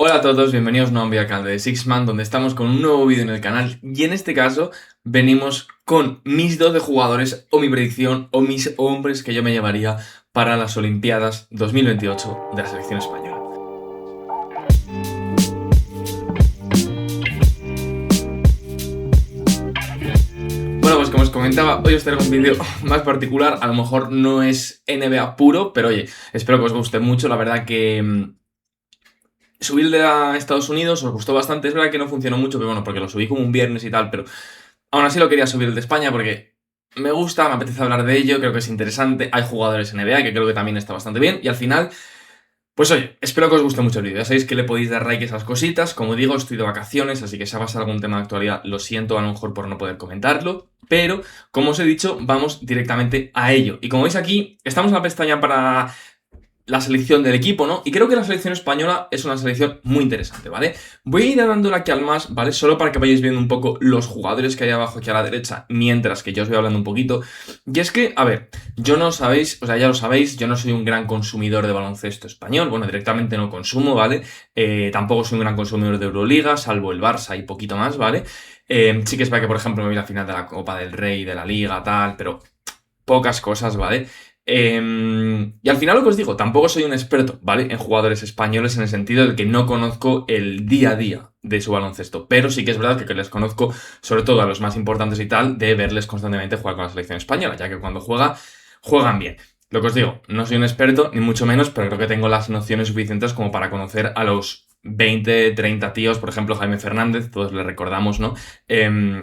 Hola a todos, bienvenidos a un nuevo vídeo al canal de Sixman, donde estamos con un nuevo vídeo en el canal y en este caso venimos con mis 12 jugadores o mi predicción o mis hombres que yo me llevaría para las Olimpiadas 2028 de la selección española. Bueno, pues como os comentaba, hoy os traigo un vídeo más particular, a lo mejor no es NBA puro, pero oye, espero que os guste mucho, la verdad que subí el de Estados Unidos, os gustó bastante, es verdad que no funcionó mucho, pero bueno, porque lo subí como un viernes y tal, pero aún así lo quería subir el de España porque me gusta, me apetece hablar de ello, creo que es interesante, hay jugadores NBA que creo que también está bastante bien, y al final, pues oye, espero que os guste mucho el vídeo, ya sabéis que le podéis dar like a esas cositas, como digo, estoy de vacaciones, así que si ha pasado algún tema de actualidad, lo siento a lo mejor por no poder comentarlo, pero como os he dicho, vamos directamente a ello, y como veis aquí, estamos en la pestaña para la selección del equipo, ¿no? Y creo que la selección española es una selección muy interesante, ¿vale? Voy a ir dándole aquí al más, ¿vale? Solo para que vayáis viendo un poco los jugadores que hay abajo aquí a la derecha, mientras que yo os voy hablando un poquito. Y es que, a ver, yo no sabéis, o sea, ya lo sabéis, yo no soy un gran consumidor de baloncesto español, bueno, directamente no consumo, ¿vale? Tampoco soy un gran consumidor de Euroliga, salvo el Barça y poquito más, ¿vale? Sí que es verdad que, por ejemplo, me vi la final de la Copa del Rey, de la Liga, tal, pero pocas cosas, ¿vale? Y al final lo que os digo, tampoco soy un experto, ¿vale? En jugadores españoles en el sentido de que no conozco el día a día de su baloncesto, pero sí que es verdad que les conozco, sobre todo a los más importantes y tal, de verles constantemente jugar con la selección española, ya que cuando juegan bien. Lo que os digo, no soy un experto, ni mucho menos, pero creo que tengo las nociones suficientes como para conocer a los 20, 30 tíos, por ejemplo, Jaime Fernández, todos le recordamos, ¿no?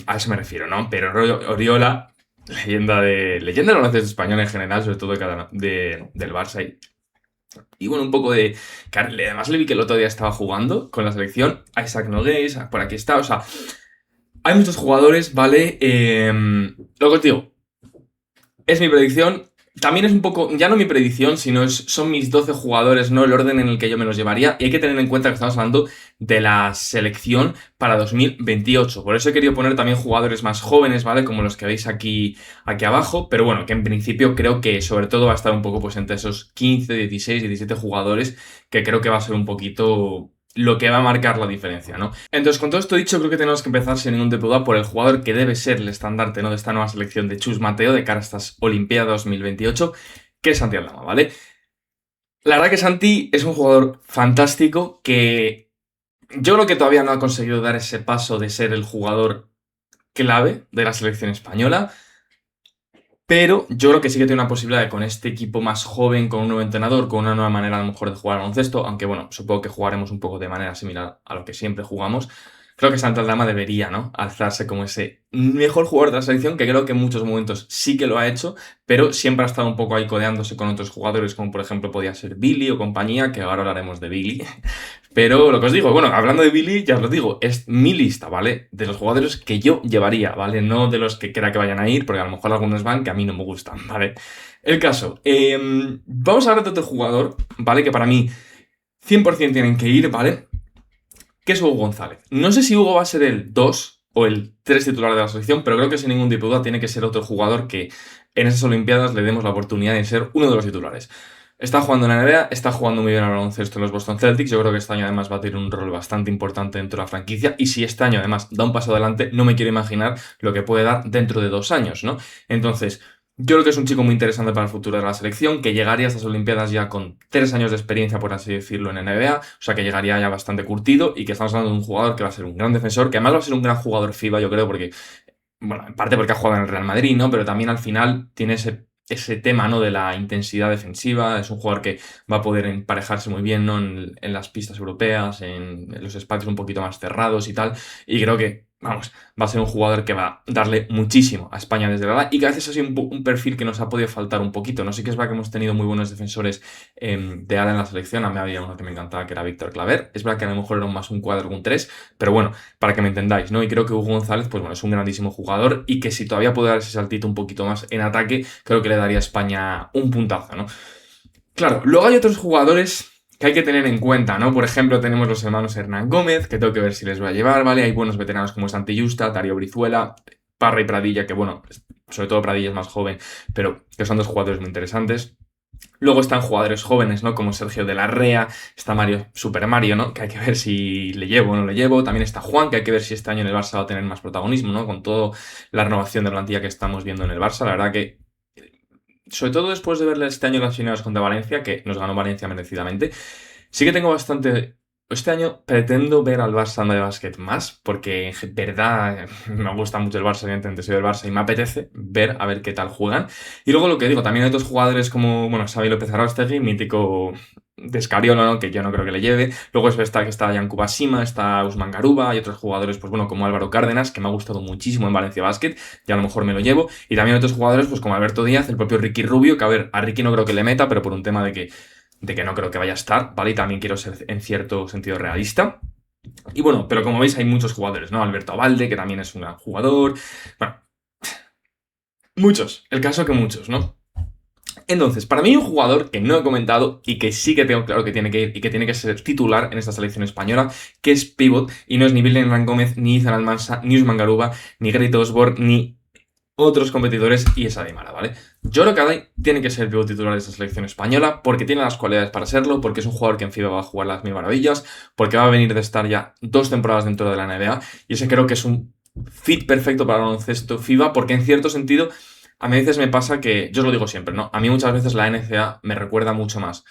A eso me refiero, ¿no? Pero Oriola, leyenda del baloncesto español en general, sobre todo del Barça. Y bueno, un poco de... Además le vi que el otro día estaba jugando con la selección. A Isaac Nogués, por aquí está. O sea, hay muchos jugadores, ¿vale? Lo que os digo, es mi predicción. También es un poco, ya no mi predicción, sino son mis 12 jugadores, no el orden en el que yo me los llevaría. Y hay que tener en cuenta que estamos hablando de la selección para 2028. Por eso he querido poner también jugadores más jóvenes, ¿vale? Como los que veis aquí abajo. Pero bueno, que en principio creo que sobre todo va a estar un poco pues entre esos 15, 16, 17 jugadores, que creo que va a ser un poquito lo que va a marcar la diferencia, ¿no? Entonces, con todo esto dicho, creo que tenemos que empezar sin ningún tipo de duda por el jugador que debe ser el estandarte, ¿no? De esta nueva selección de Chus Mateo de cara a estas Olimpiadas 2028, que es Santi Aldama, ¿vale? La verdad que Santi es un jugador fantástico que yo creo que todavía no ha conseguido dar ese paso de ser el jugador clave de la selección española, pero yo creo que sí que tiene una posibilidad de con este equipo más joven, con un nuevo entrenador, con una nueva manera a lo mejor de jugar al baloncesto, aunque bueno, supongo que jugaremos un poco de manera similar a lo que siempre jugamos. Creo que Santa Aldama debería, ¿no? Alzarse como ese mejor jugador de la selección, que creo que en muchos momentos sí que lo ha hecho, pero siempre ha estado un poco ahí codeándose con otros jugadores, como por ejemplo podía ser Billy o compañía, que ahora hablaremos de Billy. Pero lo que os digo, bueno, hablando de Billy, ya os lo digo, es mi lista, ¿vale? De los jugadores que yo llevaría, ¿vale? No de los que crea que vayan a ir, porque a lo mejor algunos van que a mí no me gustan, ¿vale? El caso, vamos a hablar de otro jugador, ¿vale? Que para mí 100% tienen que ir, ¿vale? Que es Hugo González. No sé si Hugo va a ser el 2 o el 3 titular de la selección, pero creo que sin ningún tipo de duda tiene que ser otro jugador que en esas Olimpiadas le demos la oportunidad de ser uno de los titulares. Está jugando en la NBA, está jugando muy bien al baloncesto en los Boston Celtics. Yo creo que este año además va a tener un rol bastante importante dentro de la franquicia. Y si este año además da un paso adelante, no me quiero imaginar lo que puede dar dentro de 2 años, ¿no? Entonces, yo creo que es un chico muy interesante para el futuro de la selección, que llegaría a estas Olimpiadas ya con 3 años de experiencia, por así decirlo, en NBA. O sea, que llegaría ya bastante curtido y que estamos hablando de un jugador que va a ser un gran defensor, que además va a ser un gran jugador FIBA, yo creo, porque, bueno, en parte porque ha jugado en el Real Madrid, ¿no? Pero también al final tiene ese tema, ¿no? De la intensidad defensiva. Es un jugador que va a poder emparejarse muy bien, ¿no? En las pistas europeas, en los espacios un poquito más cerrados y tal. Y creo que, vamos, va a ser un jugador que va a darle muchísimo a España desde la edad y que a veces ha sido un perfil que nos ha podido faltar un poquito. No sé, que es verdad que hemos tenido muy buenos defensores de ala en la selección. A mí había uno que me encantaba, que era Víctor Claver. Es verdad que a lo mejor era más un cuadro que un 3, pero bueno, para que me entendáis, ¿no? Y creo que Hugo González, pues bueno, es un grandísimo jugador y que si todavía puede dar ese saltito un poquito más en ataque, creo que le daría a España un puntazo, ¿no? Claro, luego hay otros jugadores que hay que tener en cuenta, ¿no? Por ejemplo, tenemos los hermanos Hernán Gómez, que tengo que ver si les voy a llevar, ¿vale? Hay buenos veteranos como Santi Justa, Darío Brizuela, Parra y Pradilla, que bueno, sobre todo Pradilla es más joven, pero que son dos jugadores muy interesantes. Luego están jugadores jóvenes, ¿no? Como Sergio de la Rea, está Mario, Super Mario, ¿no? Que hay que ver si le llevo o no le llevo. También está Juan, que hay que ver si este año en el Barça va a tener más protagonismo, ¿no? Con toda la renovación de plantilla que estamos viendo en el Barça. La verdad que, sobre todo después de verle este año las finales contra Valencia, que nos ganó Valencia merecidamente, sí que tengo bastante. Este año pretendo ver al Barça de básquet más, porque en verdad me gusta mucho el Barça, evidentemente soy del Barça y me apetece ver a ver qué tal juegan. Y luego lo que digo, también hay otros jugadores como, bueno, Xavi López Arrastegui, mítico de Escariolo, ¿no? Que yo no creo que le lleve. Luego está que está Yankuba Sima, está Usman Garuba, hay otros jugadores, pues bueno, como Álvaro Cárdenas, que me ha gustado muchísimo en Valencia Basket, y a lo mejor me lo llevo. Y también otros jugadores, pues como Alberto Díaz, el propio Ricky Rubio, que a ver, a Ricky no creo que le meta, pero por un tema de que no creo que vaya a estar, ¿vale? Y también quiero ser en cierto sentido realista. Y bueno, pero como veis hay muchos jugadores, ¿no? Alberto Abalde, que también es un gran jugador. Bueno, muchos. El caso que muchos, ¿no? Entonces, para mí hay un jugador que no he comentado y que sí que tengo claro que tiene que ir y que tiene que ser titular en esta selección española, que es pivot, y no es ni Villen Gómez, ni Izan Almansa, ni Usman Garuba, ni Grete Osborne, ni otros competidores, y es Aymara, ¿vale? Yoro Kadai tiene que ser el pívot titular de esta selección española porque tiene las cualidades para serlo, porque es un jugador que en FIBA va a jugar las mil maravillas, porque va a venir de estar ya 2 temporadas dentro de la NBA, y ese creo que es un fit perfecto para el baloncesto FIBA, porque en cierto sentido a mí a veces me pasa que, yo os lo digo siempre, ¿no? A mí muchas veces la NCAA me recuerda mucho más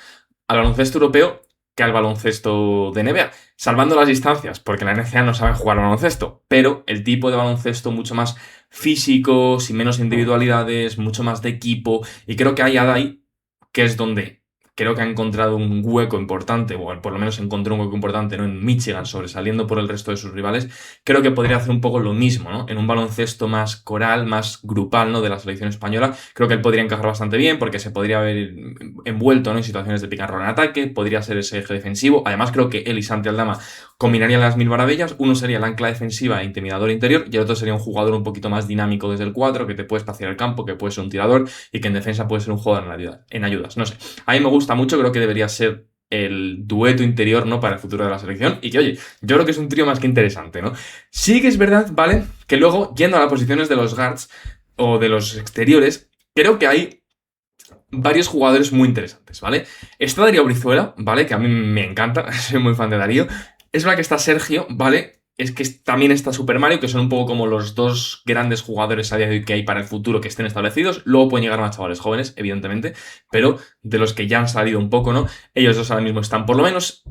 al baloncesto europeo que al baloncesto de NBA, salvando las distancias, porque la NCAA no sabe jugar al baloncesto, pero el tipo de baloncesto mucho más físico, sin menos individualidades, mucho más de equipo, y creo que hay Adai, que es donde creo que ha encontrado un hueco importante, o por lo menos encontró un hueco importante, ¿no? En Michigan, sobresaliendo por el resto de sus rivales, creo que podría hacer un poco lo mismo, ¿no? En un baloncesto más coral, más grupal, ¿no? De la selección española, creo que él podría encajar bastante bien, porque se podría haber envuelto, ¿no? En situaciones de pick and roll en ataque, podría ser ese eje defensivo, además creo que él y Santi Aldama combinarían las mil maravillas, uno sería el ancla defensiva e intimidador interior, y el otro sería un jugador un poquito más dinámico desde el 4, que te puede espaciar el campo, que puede ser un tirador, y que en defensa puede ser un jugador en ayudas, no sé. A mí me gusta mucho, creo que debería ser el dueto interior, ¿no? Para el futuro de la selección. Y que, oye, yo creo que es un trío más que interesante, ¿no? Sí que es verdad, ¿vale? Que luego, yendo a las posiciones de los guards o de los exteriores, creo que hay varios jugadores muy interesantes, ¿vale? Está Darío Brizuela, ¿vale? Que a mí me encanta, soy muy fan de Darío. Es verdad que está Sergio, ¿vale? Es que también está Super Mario, que son un poco como los dos grandes jugadores a día de hoy que hay para el futuro que estén establecidos. Luego pueden llegar más chavales jóvenes, evidentemente, pero de los que ya han salido un poco, ¿no? Ellos dos ahora mismo están por lo menos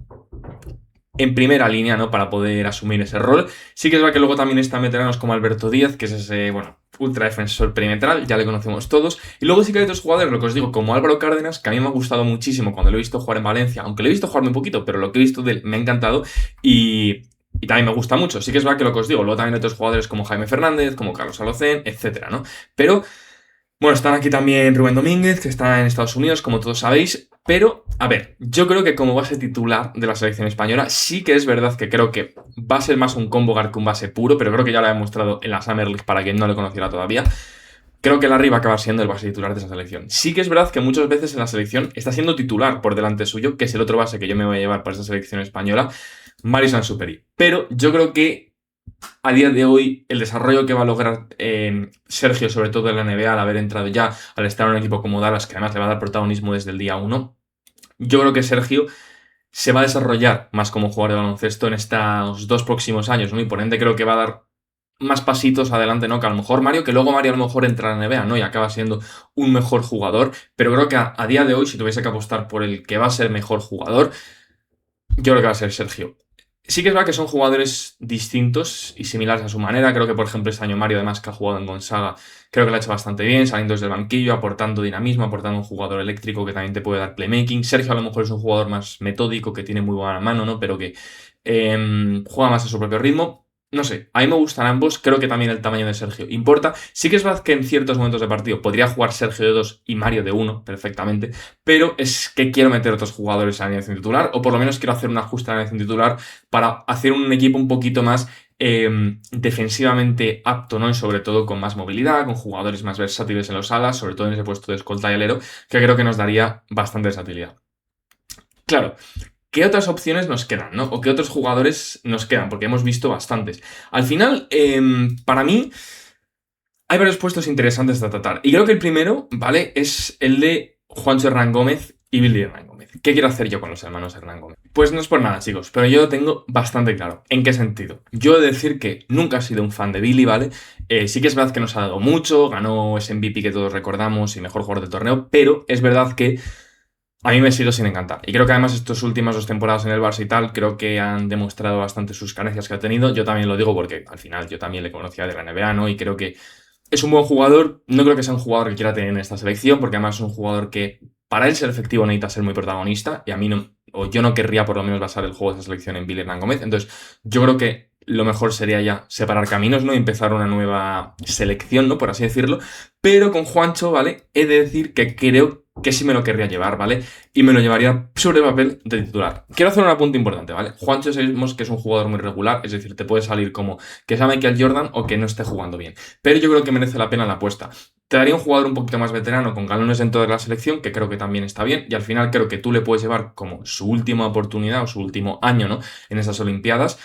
en primera línea, ¿no? Para poder asumir ese rol. Sí que es verdad que luego también están veteranos como Alberto Díaz, que es ese, bueno, ultra defensor perimetral, ya le conocemos todos. Y luego sí que hay otros jugadores, lo que os digo, como Álvaro Cárdenas, que a mí me ha gustado muchísimo cuando lo he visto jugar en Valencia, aunque lo he visto jugar muy poquito, pero lo que he visto de él me ha encantado y también me gusta mucho. Sí que es verdad que lo que os digo, luego también hay otros jugadores como Jaime Fernández, como Carlos Alocén, etcétera, ¿no? Pero bueno, están aquí también Rubén Domínguez, que está en Estados Unidos, como todos sabéis. Pero, a ver, yo creo que como base titular de la selección española, sí que es verdad que creo que va a ser más un combo guard que un base puro, pero creo que ya lo he demostrado en la Summer League para quien no lo conociera todavía. Creo que Larry va a acabar siendo el base titular de esa selección. Sí que es verdad que muchas veces en la selección está siendo titular por delante suyo, que es el otro base que yo me voy a llevar para esa selección española, Mario Sansuperi. Pero yo creo que a día de hoy, el desarrollo que va a lograr Sergio, sobre todo en la NBA, al haber entrado ya, al estar en un equipo como Dallas, que además le va a dar protagonismo desde el día 1, yo creo que Sergio se va a desarrollar más como jugador de baloncesto en estos 2 próximos años, ¿no? Y por ende creo que va a dar más pasitos adelante, ¿no? Que a lo mejor Mario, que luego Mario a lo mejor entra en la NBA, ¿no? Y acaba siendo un mejor jugador, pero creo que a día de hoy, si tuviese que apostar por el que va a ser mejor jugador, yo creo que va a ser Sergio. Sí que es verdad que son jugadores distintos y similares a su manera. Creo que, por ejemplo, este año Mario, además, que ha jugado en Gonzaga, creo que lo ha hecho bastante bien, saliendo desde el banquillo, aportando dinamismo, aportando un jugador eléctrico que también te puede dar playmaking. Sergio a lo mejor es un jugador más metódico, que tiene muy buena mano, ¿no? Pero que juega más a su propio ritmo. No sé, a mí me gustan ambos, creo que también el tamaño de Sergio importa. Sí que es verdad que en ciertos momentos de partido podría jugar Sergio de 2 y Mario de 1 perfectamente, pero es que quiero meter otros jugadores a la alineación titular, o por lo menos quiero hacer un ajuste a la alineación titular para hacer un equipo un poquito más defensivamente apto, ¿no? Y sobre todo con más movilidad, con jugadores más versátiles en los alas, sobre todo en ese puesto de escolta y alero, que creo que nos daría bastante versatilidad. Claro, ¿qué otras opciones nos quedan, no? ¿O qué otros jugadores nos quedan? Porque hemos visto bastantes. Al final, para mí, hay varios puestos interesantes de tratar. Y creo que el primero, ¿vale? Es el de Juancho Hernán Gómez y Billy Hernán Gómez. ¿Qué quiero hacer yo con los hermanos Hernán Gómez? Pues no es por nada, chicos, pero yo lo tengo bastante claro. ¿En qué sentido? Yo he de decir que nunca he sido un fan de Billy, ¿vale? Sí que es verdad que nos ha dado mucho, ganó ese MVP que todos recordamos y mejor jugador del torneo, pero es verdad que a mí me sigue sin encantar. Y creo que además estas últimas 2 temporadas en el Barça y tal, creo que han demostrado bastante sus carencias que ha tenido. Yo también lo digo porque al final yo también le conocía de la NBA, ¿no? Y creo que es un buen jugador. No creo que sea un jugador que quiera tener en esta selección, porque además es un jugador que para él ser efectivo necesita ser muy protagonista. Y a mí no, o yo no querría por lo menos basar el juego de esa selección en Billy Hernán Gómez. Entonces, yo creo que lo mejor sería ya separar caminos, ¿no? Y empezar una nueva selección, ¿no? Por así decirlo. Pero con Juancho, ¿vale? He de decir que creo que sí me lo querría llevar, ¿vale? Y me lo llevaría sobre papel de titular. Quiero hacer un apunte importante, ¿vale? Juancho sabemos que es un jugador muy regular, es decir, te puede salir como que sea Michael Jordan o que no esté jugando bien. Pero yo creo que merece la pena la apuesta. Te daría un jugador un poquito más veterano con galones en toda la selección, que creo que también está bien, y al final creo que tú le puedes llevar como su última oportunidad o su último año, ¿no? En esas Olimpiadas.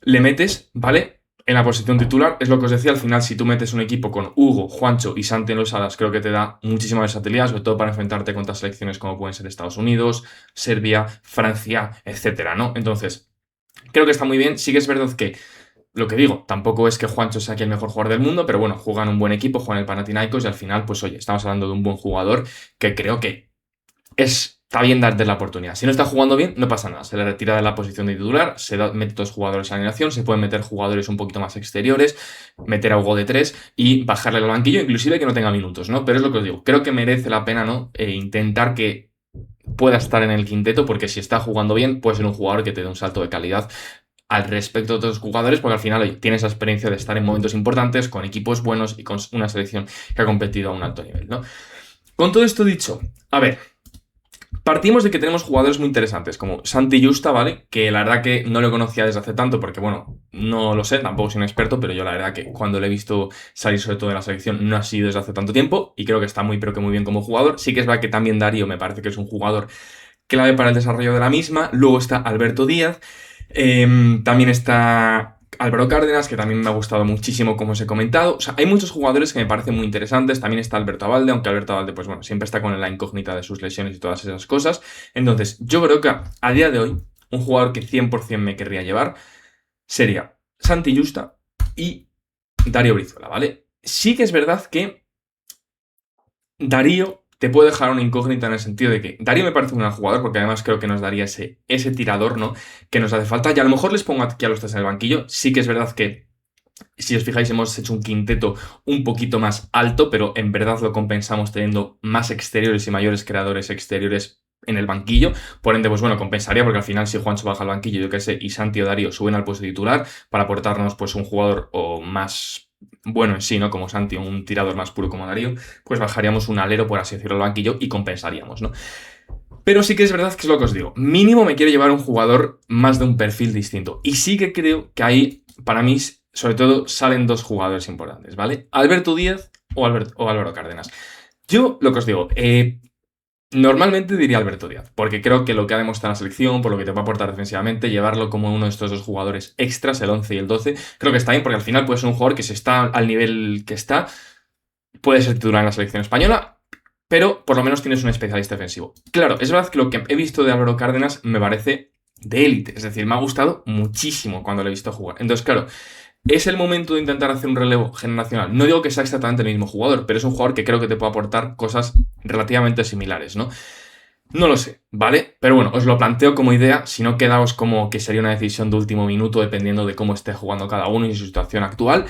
Le metes, ¿vale? En la posición titular, es lo que os decía, al final si tú metes un equipo con Hugo, Juancho y Santi en los alas, creo que te da muchísima versatilidad, sobre todo para enfrentarte contra selecciones como pueden ser Estados Unidos, Serbia, Francia, etcétera, ¿no? Entonces, creo que está muy bien. Sí que es verdad que, lo que digo, tampoco es que Juancho sea aquí el mejor jugador del mundo, pero bueno, juegan un buen equipo, juegan el Panathinaikos y al final, pues oye, estamos hablando de un buen jugador que creo que está bien darte la oportunidad. Si no está jugando bien, no pasa nada. Se le retira de la posición de titular, mete 2 jugadores a la alineación, se pueden meter jugadores un poquito más exteriores, meter a Hugo de 3 y bajarle al banquillo, inclusive que no tenga minutos, ¿no? Pero es lo que os digo, creo que merece la pena, ¿no? Intentar que pueda estar en el quinteto, porque si está jugando bien, puede ser un jugador que te dé un salto de calidad al respecto de otros jugadores, porque al final oye, tiene esa experiencia de estar en momentos importantes, con equipos buenos y con una selección que ha competido a un alto nivel, ¿no? Con todo esto dicho, a ver, partimos de que tenemos jugadores muy interesantes, como Santi Justa, ¿vale? Que la verdad que no lo conocía desde hace tanto, porque bueno, no lo sé, tampoco soy un experto, pero yo la verdad que cuando le he visto salir sobre todo de la selección no ha sido desde hace tanto tiempo, y creo que está muy, pero que muy bien como jugador. Sí que es verdad que también Darío me parece que es un jugador clave para el desarrollo de la misma. Luego está Alberto Díaz, también está Álvaro Cárdenas, que también me ha gustado muchísimo, como os he comentado. O sea, hay muchos jugadores que me parecen muy interesantes. También está Alberto Abalde, aunque Alberto Abalde, pues bueno, siempre está con la incógnita de sus lesiones y todas esas cosas. Entonces, yo creo que a día de hoy, un jugador que 100% me querría llevar sería Santi Justa y Darío Brizuela, ¿vale? Sí que es verdad que Darío te puede dejar una incógnita en el sentido de que Darío me parece un gran jugador, porque además creo que nos daría ese tirador, ¿no? Que nos hace falta. Y a lo mejor les pongo aquí a los 3 en el banquillo. Sí que es verdad que, si os fijáis, hemos hecho un quinteto un poquito más alto, pero en verdad lo compensamos teniendo más exteriores y mayores creadores exteriores en el banquillo. Por ende, pues bueno, compensaría, porque al final si Juancho baja al banquillo, yo qué sé, y Santi o Darío suben al puesto titular para aportarnos pues un jugador o más bueno en sí, ¿no? Como Santi, un tirador más puro como Darío, pues bajaríamos un alero, por así decirlo, al banquillo y compensaríamos, ¿no? Pero sí que es verdad que es lo que os digo. Mínimo me quiero llevar un jugador más de un perfil distinto. Y sí que creo que ahí, para mí, sobre todo, salen 2 jugadores importantes, ¿vale? Alberto Díaz o Álvaro Cárdenas. Yo lo que os digo, normalmente diría Alberto Díaz, porque creo que lo que ha demostrado en la selección, por lo que te va a aportar defensivamente, llevarlo como uno de estos 2 jugadores extras, el 11 y el 12, creo que está bien, porque al final puede ser un jugador que si está al nivel que está, puede ser titular en la selección española, pero por lo menos tienes un especialista defensivo. Claro, es verdad que lo que he visto de Álvaro Cárdenas me parece de élite, es decir, me ha gustado muchísimo cuando lo he visto jugar. Entonces, claro, es el momento de intentar hacer un relevo generacional. No digo que sea exactamente el mismo jugador, pero es un jugador que creo que te puede aportar cosas relativamente similares, ¿no? No lo sé, ¿vale? Pero bueno, os lo planteo como idea, si no quedaos como que sería una decisión de último minuto dependiendo de cómo esté jugando cada uno y su situación actual,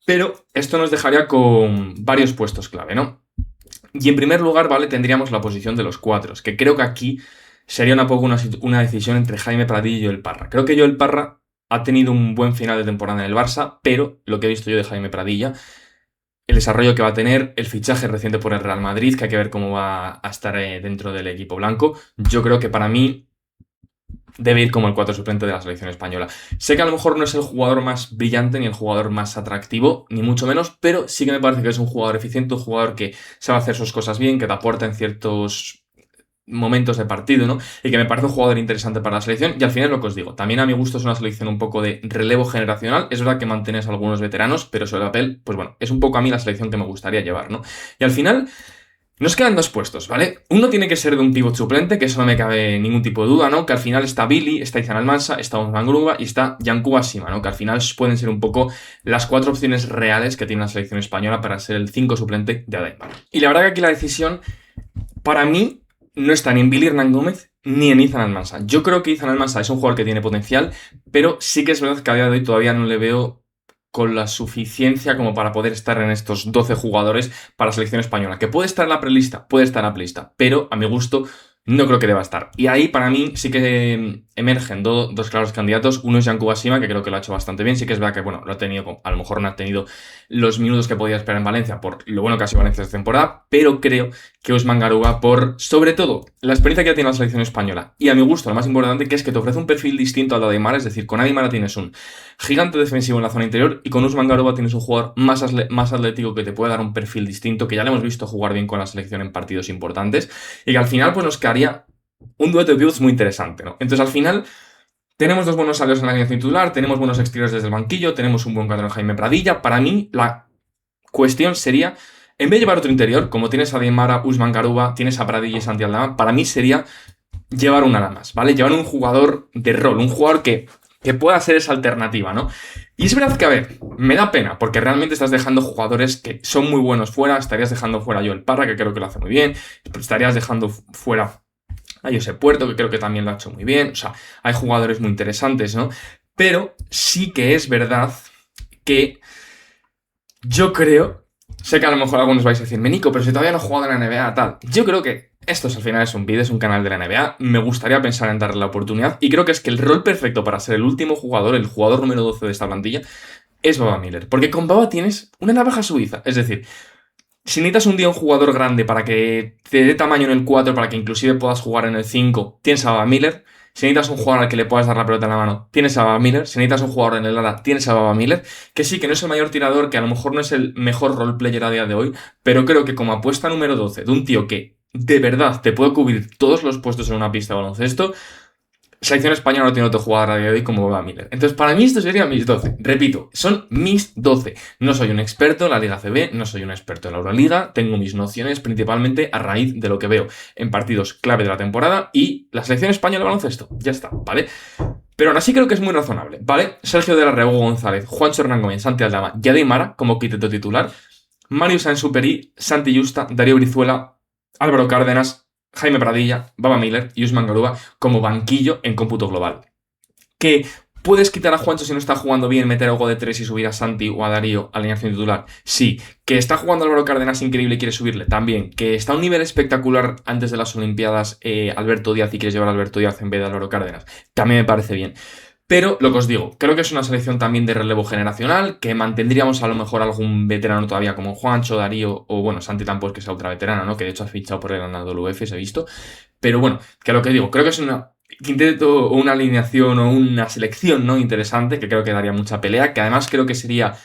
pero esto nos dejaría con varios puestos clave, ¿no? Y en primer lugar, ¿vale? Tendríamos la posición de los 4, que creo que aquí sería un poco una decisión entre Jaime Pradilla y Joel Parra. Creo que Joel Parra ha tenido un buen final de temporada en el Barça, pero lo que he visto yo de Jaime Pradilla, el desarrollo que va a tener, el fichaje reciente por el Real Madrid, que hay que ver cómo va a estar dentro del equipo blanco, yo creo que para mí debe ir como el 4 suplente de la selección española. Sé que a lo mejor no es el jugador más brillante ni el jugador más atractivo, ni mucho menos, pero sí que me parece que es un jugador eficiente, un jugador que sabe hacer sus cosas bien, que te aporta en ciertos momentos de partido, ¿no? Y que me parece un jugador interesante para la selección. Y al final es lo que os digo, también a mi gusto es una selección un poco de relevo generacional. Es verdad que mantienes a algunos veteranos, pero sobre el papel, pues bueno, es un poco a mí la selección que me gustaría llevar, ¿no? Y al final, Nos quedan dos puestos, ¿vale? Uno tiene que ser de un pívot suplente, que eso no me cabe ningún tipo de duda, ¿no? Que al final está Billy, está Izan Almansa, está Usman Garuba y está Yankuba Sima, ¿no? Que al final pueden ser un poco las cuatro opciones reales que tiene la selección española para ser el 5 suplente de Adeymar. Y la verdad que aquí la decisión, para mí, no está ni en Billy Hernán Gómez ni en Izan Almansa. Yo creo que Izan Almansa es un jugador que tiene potencial, pero sí que es verdad que a día de hoy todavía no le veo con la suficiencia como para poder estar en estos 12 jugadores para la selección española. Que puede estar en la prelista, puede estar en la prelista, pero a mi gusto no creo que deba estar. Y ahí para mí sí que emergen dos claros candidatos. Uno es Yankuba Sima, que creo que lo ha hecho bastante bien. Sí que es verdad que, bueno, lo ha tenido, a lo mejor no ha tenido los minutos que podía esperar en Valencia por lo bueno que ha sido Valencia esta temporada, pero creo que Usman Garuba por, sobre todo, la experiencia que ya tiene la selección española. Y a mi gusto, lo más importante, que es que te ofrece un perfil distinto al de Adeymar, es decir, con Adeymar tienes un gigante defensivo en la zona interior y con Usman Garuba tienes un jugador más atlético que te puede dar un perfil distinto, que ya le hemos visto jugar bien con la selección en partidos importantes y que al final pues nos quedaría un dueto de pivots muy interesante, ¿no? Entonces al final tenemos dos buenos aliados en la alineación titular, tenemos buenos exteriores desde el banquillo, tenemos un buen cuadro en Jaime Pradilla. Para mí la cuestión sería, en vez de llevar otro interior, como tienes a Adeymar, Usman Garuba, tienes a Pradilla y Santi Aldama, para mí sería llevar una nada más, ¿vale? Llevar un jugador de rol, un jugador que pueda ser esa alternativa, ¿no? Y es verdad que, a ver, me da pena, porque realmente estás dejando jugadores que son muy buenos fuera, estarías dejando fuera a Joel Parra, que creo que lo hace muy bien, estarías dejando fuera a Josep Puerto, que creo que también lo ha hecho muy bien, o sea, hay jugadores muy interesantes, ¿no? Pero sí que es verdad que yo creo, sé que a lo mejor algunos vais a decir, Nico, pero si todavía no he jugado en la NBA, tal. Yo creo que esto al final es un vídeo, es un canal de la NBA. Me gustaría pensar en darle la oportunidad. Y creo que es que el rol perfecto para ser el último jugador, el jugador número 12 de esta plantilla, es Baba Miller. Porque con Baba tienes una navaja suiza. Es decir, si necesitas un día un jugador grande para que te dé tamaño en el 4, para que inclusive puedas jugar en el 5, tienes a Baba Miller. Si necesitas un jugador al que le puedas dar la pelota en la mano, tienes a Baba Miller. Si necesitas un jugador en el ala, tienes a Baba Miller. Que sí, que no es el mayor tirador, que a lo mejor no es el mejor roleplayer a día de hoy, pero creo que como apuesta número 12 de un tío que de verdad te puede cubrir todos los puestos en una pista de baloncesto, selección española no tiene otro jugador a día de hoy como Baba Miller. Entonces, para mí, estos serían mis 12. Repito, son mis 12. No soy un experto en la Liga CB, no soy un experto en la Euroliga. Tengo mis nociones principalmente a raíz de lo que veo en partidos clave de la temporada y la selección española de baloncesto. Ya está, ¿vale? Pero aún así creo que es muy razonable, ¿vale? Sergio de la Rego González, Juancho Hernán Gómez, Santi Aldama y Adeymar como quinteto titular. Marius Sainz-Superi, Santi Justa, Darío Brizuela, Álvaro Cárdenas, Jaime Pradilla, Baba Miller y Usman Garuba como banquillo en cómputo global. Que puedes quitar a Juancho si no está jugando bien, meter algo de 3 y subir a Santi o a Darío a alineación titular. Sí. Que está jugando Álvaro Cárdenas increíble y quieres subirle. También. Que está a un nivel espectacular antes de las Olimpiadas Alberto Díaz y quieres llevar a Alberto Díaz en vez de Álvaro Cárdenas. También me parece bien. Pero lo que os digo, creo que es una selección también de relevo generacional, que mantendríamos a lo mejor algún veterano todavía como Juancho, Darío o bueno, Santi tampoco es que sea otra veterana, ¿no? Que de hecho ha fichado por el Anadolu Efes, he visto. Pero bueno, que lo que digo, creo que es una quinteto o una alineación o una selección, ¿no? Interesante, que creo que daría mucha pelea, que además creo que sería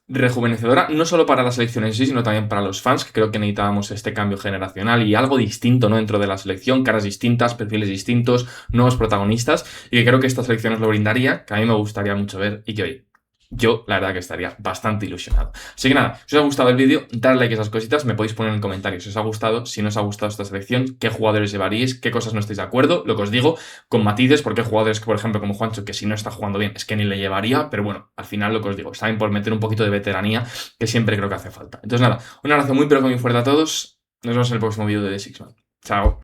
rejuvenecedora, no solo para la selección en sí, sino también para los fans, que creo que necesitábamos este cambio generacional y algo distinto, ¿no? Dentro de la selección, caras distintas, perfiles distintos, nuevos protagonistas, y que creo que esta selección nos lo brindaría, que a mí me gustaría mucho ver y que hoy yo, la verdad que estaría bastante ilusionado. Así que nada, si os ha gustado el vídeo, dadle like a esas cositas, me podéis poner en comentarios si os ha gustado, si no os ha gustado esta selección, qué jugadores llevaríais, qué cosas no estáis de acuerdo, lo que os digo, con matices, porque hay jugadores que, por ejemplo, como Juancho, que si no está jugando bien, es que ni le llevaría, pero bueno, al final lo que os digo, está bien por meter un poquito de veteranía, que siempre creo que hace falta. Entonces nada, un abrazo muy pero muy fuerte a todos, nos vemos en el próximo vídeo de The Sixman. Chao.